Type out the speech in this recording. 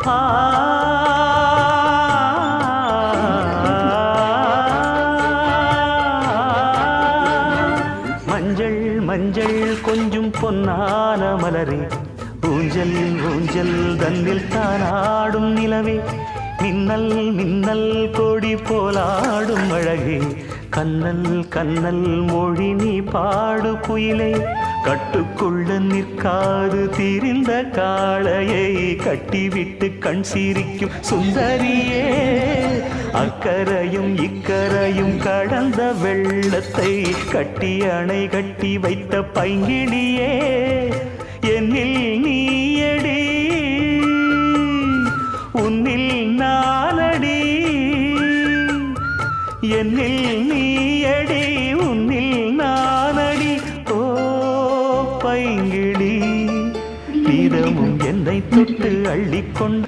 ஆ மஞ்சள் மஞ்சள் கொஞ்சம் பொன்னான மலரே ஊஞ்சல் ஊஞ்சல் தன்னில் தானாடும் நிலவே மின்னல் மின்னல் கொடி போலாடும் அழகே கண்ணல் கண்ணல் மொழி நீ பாடு குயிலே கட்டுக்குள்ள நிற்காது திரிந்த காளையை கட்டிவிட்டு கண் சிரிக்கும் சுந்தரியே அக்கரையும் இக்கரையும் கடந்த வெள்ளத்தை கட்டி அணை கட்டி வைத்த பைங்கிளியே என்னில் நீயடி உன்னில் நானடி என்னில் நீயடி உன்னில் நானடி ஓ பைங்கிளி நீதமும் என்னை தொட்டு அள்ளிக்கொண்டு